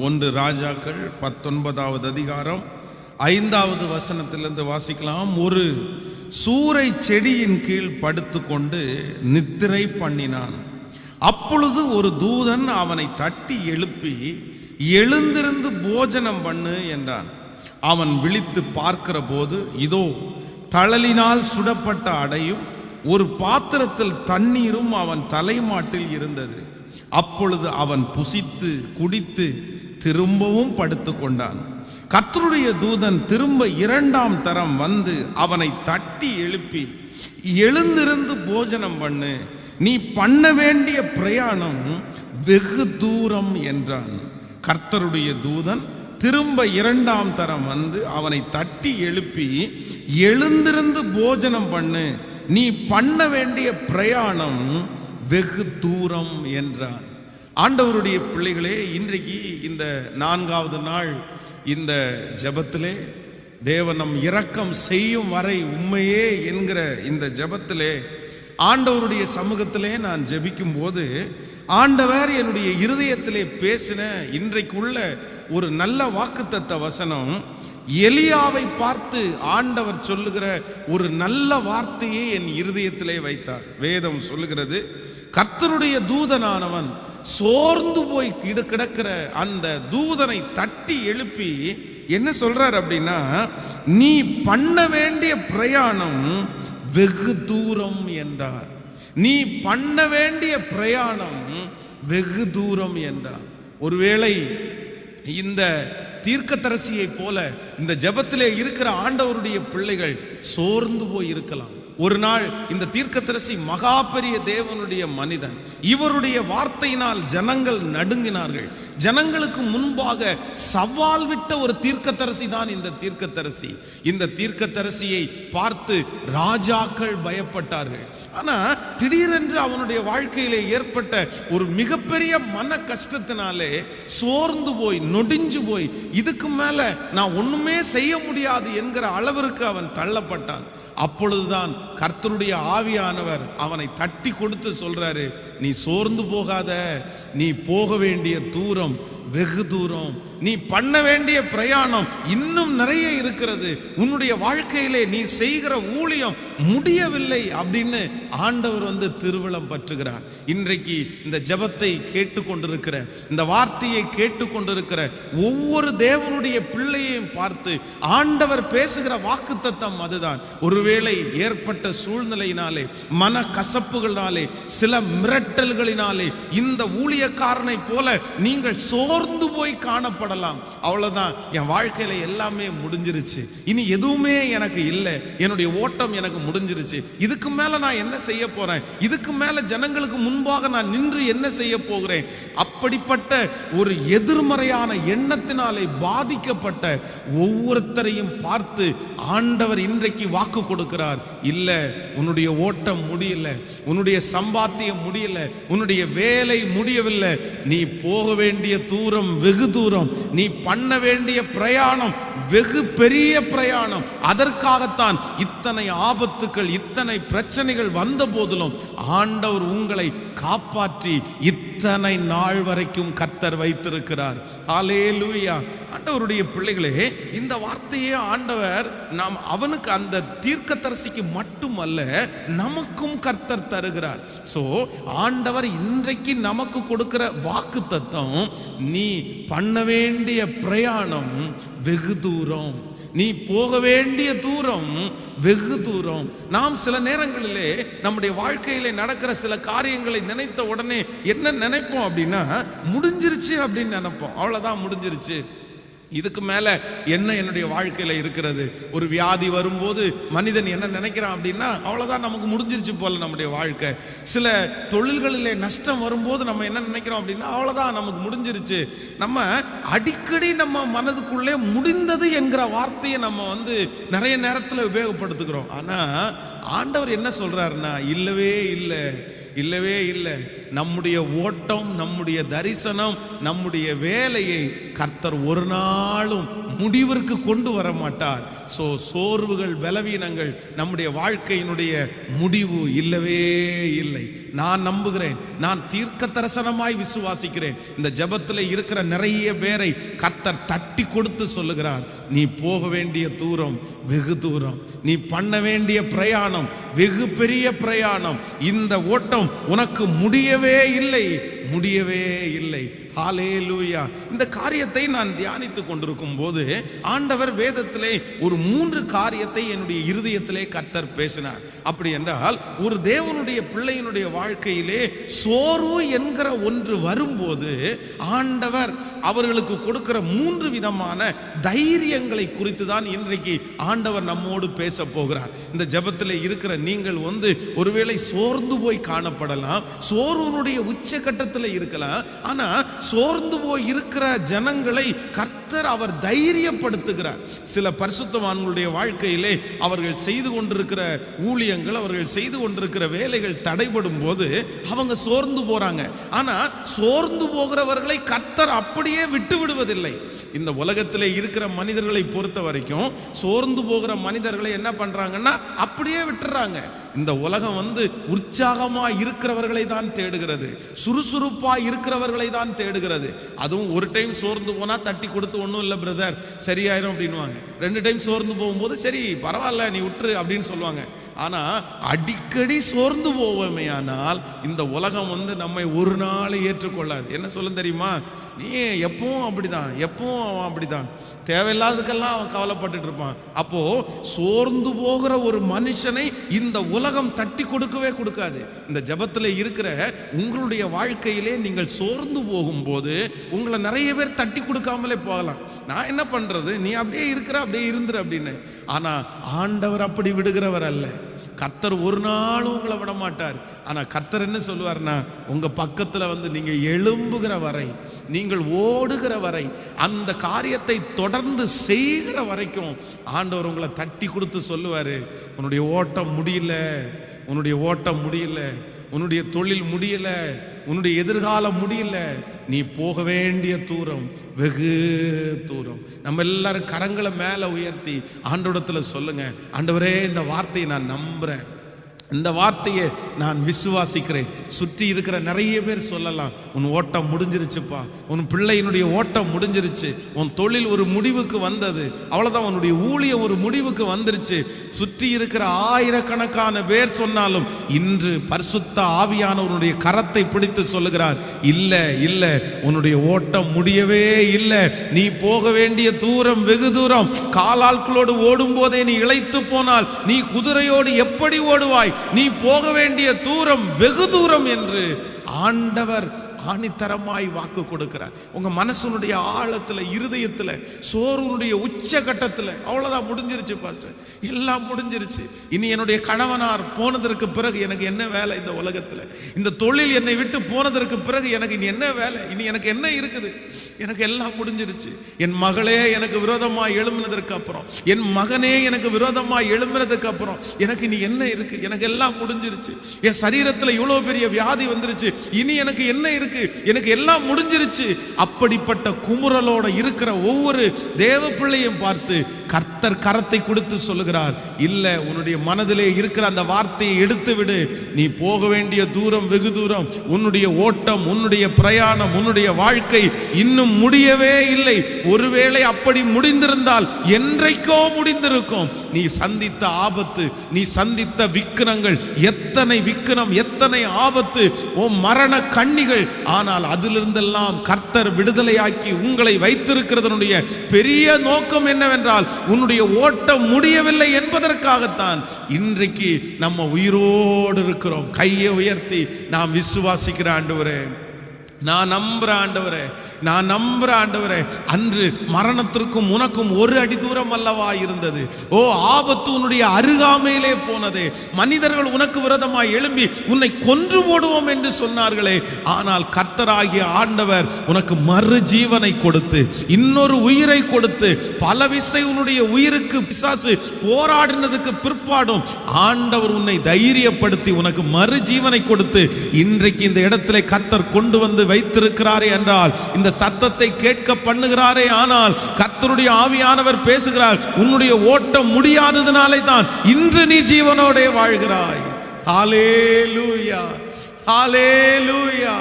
1 ராஜாக்கள் 19வது அதிகாரம் 5வது வசனத்திலிருந்து வாசிக்கலாம். ஒரு சூரை செடியின் கீழ் படுத்துக்கொண்டு நித்திரை பண்ணினான். அப்பொழுது ஒரு தூதன் அவனை தட்டி எழுப்பி, எழுந்திருந்து போஜனம் பண்ணு என்றான். அவன் விழித்து பார்க்கிற போது, இதோ தழலினால் சுடப்பட்ட அடையும் ஒரு பாத்திரத்தில் தண்ணீரும் அவன் தலைமாட்டில் இருந்தது. அப்பொழுது அவன் புசித்து குடித்து திரும்பவும் படுத்து கொண்டான். கர்த்தருடைய தூதன் திரும்ப 2ஆம் தரம் வந்து அவனை தட்டி எழுப்பி, எழுந்திருந்து போஜனம் பண்ணு, நீ பண்ண வேண்டிய பிரயாணம் வெகு தூரம் என்றான். கர்த்தருடைய தூதன் திரும்ப 2ஆம் தரம் வந்து அவனை தட்டி எழுப்பி, எழுந்திருந்து போஜனம் பண்ணு, நீ பண்ண வேண்டிய பிரயாணம் வெகு தூரம் என்றான். ஆண்டவருடைய பிள்ளைகளே, இன்றைக்கு இந்த 4வது நாள் இந்த ஜெபத்திலே, தேவன் நம் இரக்கம் செய்யும் வரை உண்மையே என்கிற இந்த ஜெபத்திலே, ஆண்டவருடைய சமூகத்திலே நான் ஜெபிக்கும் போது, ஆண்டவர் என்னுடைய இருதயத்திலே பேசின இன்றைக்குள்ள ஒரு நல்ல வாக்குத்தத்த வசனம், எலியாவை பார்த்து ஆண்டவர் சொல்லுகிற ஒரு நல்ல வார்த்தையை என் இருதயத்திலே வைத்தார். வேதம் சொல்லுகிறது, கர்த்தருடைய தூதனானவன் சோர்ந்து போய் கிடக்கிற அந்த தூதனை தட்டி எழுப்பி என்ன சொல்றார் அப்படின்னா, நீ பண்ண வேண்டிய பிரயாணம் வெகு தூரம் என்றார். நீ பண்ண வேண்டிய பிரயாணம் வெகு தூரம் என்றார். ஒருவேளை இந்த தீர்க்கதரிசியை போல இந்த ஜெபத்திலே இருக்கிற ஆண்டவருடைய பிள்ளைகள் சோர்ந்து போய் இருக்கலாம். ஒரு நாள் இந்த தீர்க்கதரிசி மகா பெரிய தேவனுடைய மனிதன், இவருடைய வார்த்தையினால் ஜனங்கள் நடுங்கினார்கள். ஜனங்களுக்கு முன்பாக சவால் விட்ட ஒரு தீர்க்கதரிசி தான் இந்த தீர்க்கதரிசி. இந்த தீர்க்கதரிசியை பார்த்து ராஜாக்கள் பயப்பட்டார்கள். ஆனா திடீரென்று அவனுடைய வாழ்க்கையிலே ஏற்பட்ட ஒரு மிகப்பெரிய மன கஷ்டத்தினாலே சோர்ந்து போய் நொடிஞ்சு போய், இதுக்கு மேல நான் ஒண்ணுமே செய்ய முடியாது என்கிற அளவிற்கு அவன் தள்ளப்பட்டான். அப்பொழுதுதான் கர்த்தருடைய ஆவியானவர் அவனை தட்டி கொடுத்து சொல்றாரு, நீ சோர்ந்து போகாத, நீ போக வேண்டிய தூரம் வெகு தூரம், நீ பண்ண வேண்டிய பிரயாணம் இன்னும் நிறைய இருக்கிறது, உன்னுடைய வாழ்க்கையிலே நீ செய்கிற ஊழியம் முடியவில்லை அப்படின்னு ஆண்டவர் வந்து திருவிழம் பற்றுகிறார். இன்றைக்கு இந்த ஜெபத்தை கேட்டுக்கொண்டிருக்கிற, இந்த வார்த்தையை கேட்டுக்கொண்டிருக்கிற ஒவ்வொரு தேவனுடைய பிள்ளையையும் பார்த்து ஆண்டவர் பேசுகிற வாக்குத்தத்தம் அதுதான். ஒருவேளை ஏற்பட்ட சூழ்நிலையினாலே, மன கசப்புகளினாலே, சில மிரட்டல்களினாலே இந்த ஊழியக்காரனை போல நீங்கள் சோர்ந்து போய் காணப்படலாம். அவ்வளவுதான், என் வாழ்க்கையில எல்லாமே முடிஞ்சிருச்சு, இனி எதுவுமே எனக்கு இல்லை, என்னுடைய ஓட்டம் எனக்கு முடிஞ்சிருச்சு, இதுக்கு மேல நான் என்ன செய்ய போறேன், இதுக்கு மேல ஜனங்களுக்கு முன்பாக நான் நின்று என்ன செய்ய போகிறேன், அப்படிப்பட்ட ஒரு எதிர்மறையான எண்ணத்தினாலே பாதிக்கப்பட்ட ஒவ்வொருத்தரையும் பார்த்து ஆண்டவர் இன்றைக்கு வாக்கு கொடுக்கிறார். இல்ல, உன்னுடைய ஓட்டம் முடியல, உன்னுடைய சம்பாத்தியம் முடியல, உன்னுடைய வேலை முடியவில்லை, நீ போக வேண்டிய தூரம் வெகு தூரம், நீ பண்ண வேண்டிய பிரயாணம் வெகு பெரிய பிரயாணம். அதற்காகத்தான் இத்தனை ஆபத்துக்கள், இத்தனை பிரச்சனைகள் வந்த போதிலும் ஆண்டவர் உங்களை காப்பாற்றி இத்தனை நாள் வரைக்கும் கர்த்தர் வைத்திருக்கிறார். ஹல்லேலூயா. ஆண்டவருடைய பிள்ளைகளே, இந்த வார்த்தையே ஆண்டவர் நாம் அவனுக்கு, அந்த தீர்க்கதரிசிக்கு மட்டுமல்ல நமக்கும் கர்த்தர் தருகிறார். சோ ஆண்டவர் இன்றைக்கு நமக்கு கொடுக்கிற வாக்குத்தத்தம், நீ பண்ண வேண்டிய பிரயாணம் வெகு தூரம், நீ போக வேண்டிய தூரம் வெகு தூரம். நாம் சில நேரங்களிலே நம்முடைய வாழ்க்கையிலே நடக்கிற சில காரியங்களை நினைத்த உடனே என்ன நினைப்போம் அப்படின்னா, முடிஞ்சிருச்சு அப்படின்னு நினைப்போம். அவ்வளவுதான், முடிஞ்சிருச்சு, இதுக்கு மேல என்ன என்னுடைய வாழ்க்கையில இருக்கிறது. ஒரு வியாதி வரும்போது மனிதன் என்ன நினைக்கிறான் அப்படின்னா, அவ்வளவுதான், நமக்கு முடிஞ்சிருச்சு போல நம்முடைய வாழ்க்கை. சில தொழில்களிலே நஷ்டம் வரும்போது நம்ம என்ன நினைக்கிறோம் அப்படின்னா, அவ்வளவுதான், நமக்கு முடிஞ்சிருச்சு. நம்ம அடிக்கடி நம்ம மனதுக்குள்ளே முடிந்தது என்கிற வார்த்தையை நம்ம வந்து நிறைய நேரத்தில் உபயோகப்படுத்துகிறோம். ஆனா ஆண்டவர் என்ன சொல்றாருன்னா, இல்லவே இல்லை, இல்லவே இல்லை, நம்முடைய ஓட்டம், நம்முடைய தரிசனம், நம்முடைய வேலையை கர்த்தர் ஒரு நாளும் முடிவிற்கு கொண்டு வர மாட்டார். சோர்வுகள், பலவீனங்கள் நம்முடைய வாழ்க்கையினுடைய முடிவு இல்லவே இல்லை. நான் நம்புகிறேன், நான் தீர்க்க தரிசனமாய் விசுவாசிக்கிறேன். இந்த ஜெபத்தில் இருக்கிற நிறைய பேரை கர்த்தர் தட்டி கொடுத்து சொல்லுகிறார், நீ போக வேண்டிய தூரம் வெகு தூரம், நீ பண்ண வேண்டிய பிரயாணம் வெகு பெரிய பிரயாணம். இந்த ஓட்டம் உனக்கு முடியவே இல்லை, முடியவே இல்லை. ஹல்லேலூயா. இந்த காரியத்தை நான் தியானித்துக் கொண்டிருக்கும் போது ஆண்டவர் வேதத்திலே ஒரு 3 காரியத்தை என்னுடைய இருதயத்திலே கர்த்தர் பேசினார். அப்படி என்றால் ஒரு தேவனுடைய பிள்ளையினுடைய வாழ்க்கையிலே சோர்வு என்கிற ஒன்று வரும்போது ஆண்டவர் அவர்களுக்கு கொடுக்கிற 3 விதமான தைரியங்களை குறித்து தான் இன்றைக்கு ஆண்டவர் நம்மோடு பேச போகிறார். இந்த ஜெபத்தில் இருக்கிற நீங்கள் ஒருவேளை சோர்ந்து போய் காணப்படலாம், சோர்வனுடைய உச்சகட்டத்தில் இருக்கலாம். ஆனா சோர்ந்து போய் இருக்கிற ஜனங்களை கர்த்தர் அவர் தைரியப்படுத்துகிறார். சில பரிசுத்தவான்களுடைய வாழ்க்கையிலே அவர்கள் செய்து கொண்டிருக்கிற ஊழியங்கள், அவர்கள் செய்து கொண்டிருக்கிற வேலைகள் தடைபடும் போது அவங்க சோர்ந்து போறாங்க. ஆனா சோர்ந்து போகிறவர்களை கர்த்தர் அப்படியே விட்டு விடுவதில்லை. இந்த உலகத்திலே இருக்கிற மனிதர்களை பொறுத்த வரைக்கும் சோர்ந்து போகிற மனிதர்களை என்ன பண்றாங்கன்னா அப்படியே விட்டுறாங்க. இந்த உலகம் உற்சாகமா இருக்கிறவர்களை தான் தேடுகிறது, சுறுசுறுப்பா இருக்கிறவர்களை தான் தேடுகிறது. அதுவும் ஒரு டைம் சோர்ந்து போனா தட்டி கொடுத்து ஒன்றும் இல்லை பிரதர் சரியாயிரும் அப்படின்வாங்க. 2 டைம் சோர்ந்து போகும்போது சரி பரவாயில்ல நீ விட்டுரு அப்படின்னு சொல்லுவாங்க. ஆனா அடிக்கடி சோர்ந்து போவோமேயானால் இந்த உலகம் நம்மை ஒரு நாள் ஏற்றுக்கொள்ளாது. என்ன சொல்ல தெரியுமா, நீ எப்பவும் அப்படிதான், எப்பவும் அவன் அப்படிதான், தேவையில்லாததுக்கெல்லாம் அவன் கவலைப்பட்டுட்டு இருப்பான். அப்போ சோர்ந்து போகிற ஒரு மனுஷனை இந்த உலகம் தட்டி கொடுக்கவே கொடுக்காது. இந்த ஜெபத்தில் இருக்கிற உங்களுடைய வாழ்க்கையிலே நீங்கள் சோர்ந்து போகும்போது உங்களை நிறைய பேர் தட்டி கொடுக்காமலே போகலாம். நான் என்ன பண்றது, நீ அப்படியே இருக்கிற, அப்படியே இருந்துரு அப்படின்னு. ஆனா ஆண்டவர் அப்படி விடுகிறவர் அல்ல. கர்த்தர் ஒரு நாளும் உங்களை விட மாட்டார். ஆனா கர்த்தர் என்ன சொல்லுவார்னா, உங்க பக்கத்துல நீங்க எழும்புகிற வரை, நீங்கள் ஓடுகிற வரை, அந்த காரியத்தை தொடர்ந்து செய்கிற வரைக்கும் ஆண்டவர் உங்களை தட்டி கொடுத்து சொல்லுவாரு, உன்னுடைய ஓட்டம் முடியல, உன்னுடைய ஓட்டம் முடியல, உன்னுடைய தொழில் முடியல, உன்னுடைய எதிர்காலம் முடியல, நீ போக வேண்டிய தூரம் வெகு தூரம். நம்ம எல்லாரும் கரங்களை மேல உயர்த்தி ஆண்டவரிடத்துல சொல்லுங்க, ஆண்டவரே இந்த வார்த்தையை நான் நம்புறேன், இந்த வார்த்தையை நான் விசுவாசிக்கிறேன். சுற்றி இருக்கிற நிறைய பேர் சொல்லலாம், உன் ஓட்டம் முடிஞ்சிருச்சுப்பா, உன் பிள்ளையினுடைய ஓட்டம் முடிஞ்சிருச்சு, உன் தொழில் ஒரு முடிவுக்கு வந்தது, அவ்வளவுதான், உன்னுடைய ஊழியம் ஒரு முடிவுக்கு வந்துருச்சு. சுற்றி இருக்கிற ஆயிரக்கணக்கான பேர் சொன்னாலும் இன்று பரிசுத்த ஆவியானவருடைய கரத்தை பிடித்து சொல்லுகிறார், இல்ல இல்ல, உன்னுடைய ஓட்டம் முடியவே இல்லை, நீ போக வேண்டிய தூரம் வெகு தூரம். காலாட்களோடு ஓடும் போதே நீ இளைத்து போனால் நீ குதிரையோடு எப்படி ஓடுவாய், நீ போக வேண்டிய தூரம் வெகு தூரம் என்று ஆண்டவர் ஆணித்தரமாய் வாக்கு கொடுக்கிறார். உங்க மனசுனுடைய ஆழத்துல, இருதயத்துல, சோர்வுடைய உச்சகட்டத்துல அவ்வளவுதான், முடிஞ்சிருச்சு பாஸ்டர், எல்லாம் முடிஞ்சிருச்சு. இனி என்னுடைய கணவனார் போனதற்கு பிறகு எனக்கு என்ன வேலை இந்த உலகத்துல, இந்த தொழில் என்னை விட்டு போனதற்கு பிறகு எனக்கு இனி என்ன வேலை, இனி எனக்கு என்ன இருக்குது, எனக்கு எல்லாம் முடிஞ்சிருச்சு. என் மகளே எனக்கு விரோதமாய் எழும்பினதற்கு அப்புறம், என் மகனே எனக்கு விரோதமாய் எழும்பினதுக்கு அப்புறம் எனக்கு இனி என்ன இருக்கு, எனக்கு எல்லாம் முடிஞ்சிருச்சு. என் சரீரத்துல இவ்வளவு பெரிய வியாதி வந்துருச்சு, இனி எனக்கு என்ன இருக்கு, எனக்கு எல்லாம் முடிஞ்சிருச்சு. அப்படிப்பட்ட குமுறலோட இருக்கிற ஒவ்வொரு தேவ பிள்ளையும் பார்த்து கர்த்தர் கரத்தை கொடுத்து சொல்லுகிறார், இல்ல, உன்னுடைய மனதிலே இருக்கிற அந்த வார்த்தையை எடுத்து விடு, நீ போக வேண்டிய தூரம் வெகு தூரம், உன்னுடைய ஓட்டம், உன்னுடைய பிரயாணம், உன்னுடைய வாழ்க்கை இன்னும் முடியவே இல்லை. ஒருவேளை அப்படி முடிந்திருந்தால் என்றைக்கோ முடிந்திருக்கும். நீ சந்தித்த ஆபத்து, நீ சந்தித்த விக்கினங்கள், எத்தனை விக்கினம், எத்தனை ஆபத்து, ஓ மரண கண்ணிகள், ஆனால் அதிலிருந்தெல்லாம் கர்த்தர் விடுதலையாக்கி உங்களை வைத்திருக்கிறதனுடைய பெரிய நோக்கம் என்னவென்றால், உன்னுடைய ஓட்டம் முடியவில்லை என்பதற்காகத்தான் இன்றைக்கு நம்ம உயிரோடு இருக்கிறோம். கையை உயர்த்தி நாம் விசுவாசிக்கிற ஆண்டவரே, நான் நம்புறேன் ஆண்டவரே, நான் நம்புறேன் ஆண்டவரே. அன்று மரணத்திற்கும் உனக்கும் ஒரு அடி தூரம் அல்லவா இருந்தது. ஓ, ஆபத்து உன்னுடைய அருகாமையிலே போனதே. மனிதர்கள் உனக்கு விரோதமாய் எழும்பி உன்னை கொன்று போடுவோம் என்று சொன்னார்களே. ஆனால் கர்த்தராகிய ஆண்டவர் உனக்கு மறு ஜீவனை கொடுத்து, இன்னொரு உயிரை கொடுத்து, பல விசை உன்னுடைய உயிருக்கு பிசாசு போராடினதுக்கு பிற்பாடும் ஆண்டவர் உன்னை தைரியப்படுத்தி உனக்கு மறு ஜீவனை கொடுத்து இன்றைக்கு இந்த இடத்திலே கர்த்தர் கொண்டு வந்து வைத்திருக்கிறாரே என்றால், இந்த சத்தத்தை கேட்க பண்ணுகிறாரே ஆனால் கர்த்தருடைய ஆவியானவர் பேசுகிறார். உன்னுடைய ஓட்டம் முடியாததினாலே தான் இன்று நீ ஜீவனோடே வாழ்கிறாய். ஹல்லேலூயா, ஹல்லேலூயா.